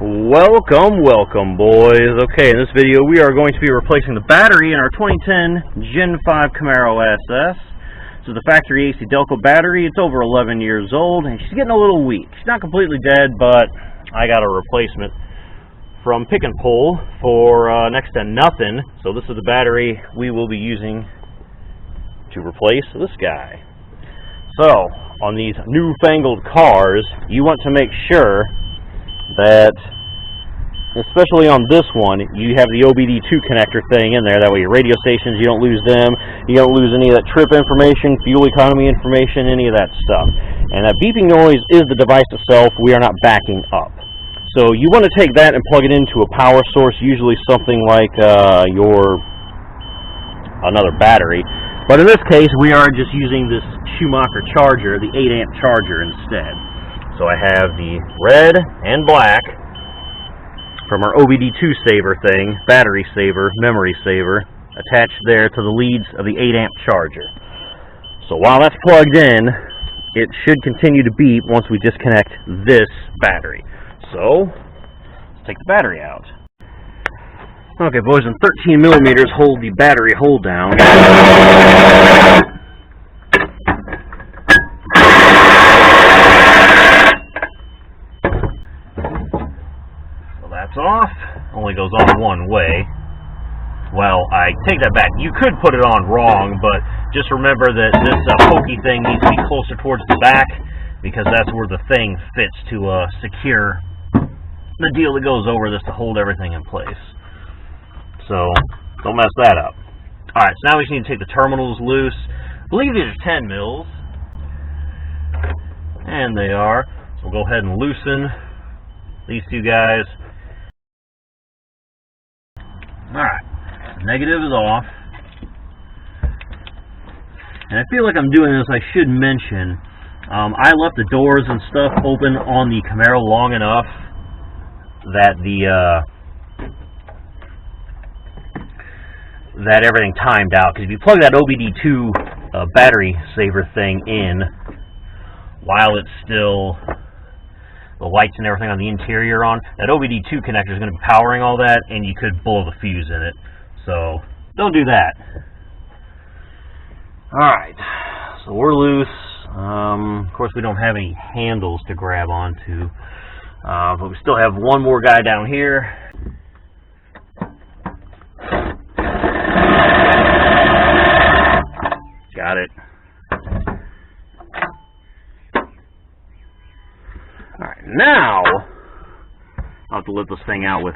Welcome boys. Okay, in this video we are going to be replacing the battery in our 2010 Gen 5 Camaro SS. This is the factory AC Delco battery. It's over 11 years old and she's getting a little weak. She's not completely dead, but I got a replacement from Pick and Pull for next to nothing. So this is the battery we will be using to replace this guy. So, on these newfangled cars, you want to make sure that, especially on this one, you have the OBD2 connector thing in there. That way your radio stations, you don't lose them. You don't lose any of that trip information, fuel economy information, any of that stuff. And that beeping noise is the device itself. We are not backing up. So you want to take that and plug it into a power source, usually something like another battery. But in this case, we are just using this Schumacher charger, the 8-amp charger instead. So I have the red and black from our OBD2 saver thing, battery saver, memory saver, attached there to the leads of the 8-amp charger. So while that's plugged in, it should continue to beep once we disconnect this battery. So, let's take the battery out. Okay, boys, and 13 millimeters hold the battery hold down. So that's off. Only goes on one way. Well, I take that back. You could put it on wrong, but just remember that this pokey thing needs to be closer towards the back because that's where the thing fits to secure the deal that goes over this to hold everything in place. So, don't mess that up. Alright, so now we just need to take the terminals loose. I believe these are 10 mils. And they are. So we'll go ahead and loosen these two guys. Alright, negative is off. And I feel like I'm doing this, I should mention, I left the doors and stuff open on the Camaro long enough that that everything timed out, because if you plug that OBD2 battery saver thing in while it's still the lights and everything on the interior on, that OBD2 connector is going to be powering all that and you could blow the fuse in it. So don't do that. Alright, so we're loose. Of course we don't have any handles to grab onto, but we still have one more guy down here. Got it. Alright, now I'll have to lift this thing out with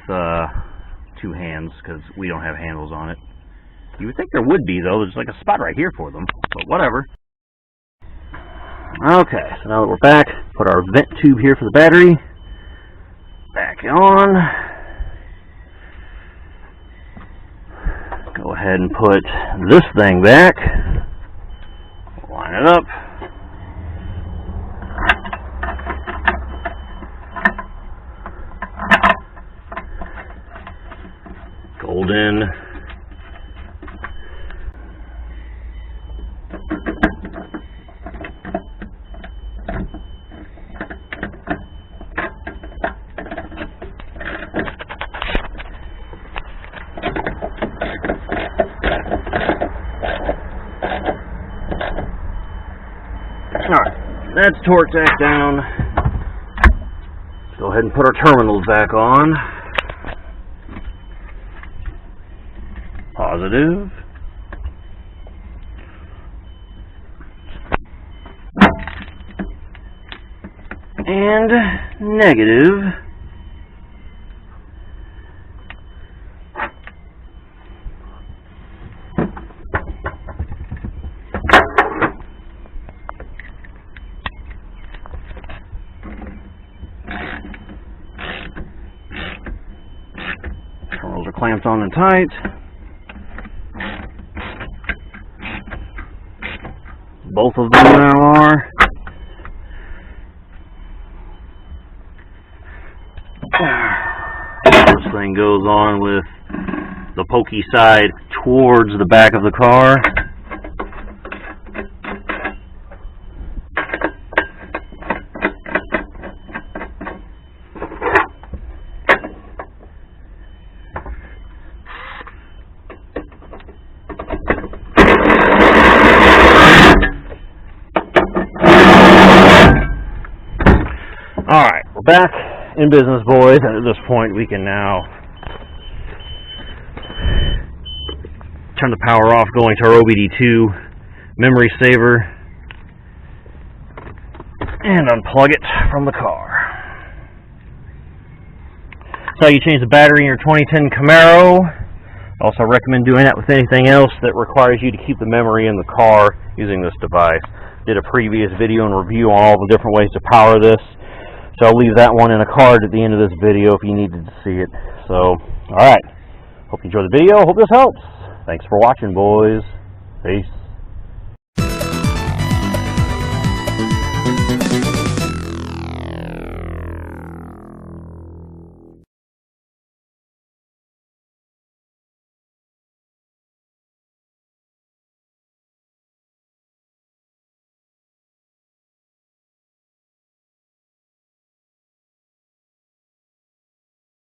two hands because we don't have handles on it. You would think there would be, though. There's like a spot right here for them, but whatever. Okay, so now that we're back, put our vent tube here for the battery back on. Go ahead and put this thing back. Line it up. Golden. Alright, that's torque jack down. Go ahead and put our terminals back on. Positive. And negative. Terminals are clamped on and tight. Both of them now are. This thing goes on with the pokey side towards the back of the car. back in business, boys, and at this point we can now turn the power off, going to our OBD2 memory saver, and unplug it from the car. That's how you change the battery in your 2010 Camaro. I also recommend doing that with anything else that requires you to keep the memory in the car using this device. Did a previous video and review on all the different ways to power this, so I'll leave that one in a card at the end of this video if you needed to see it. So, alright, hope you enjoyed the video, hope this helps. Thanks for watching, boys. Peace.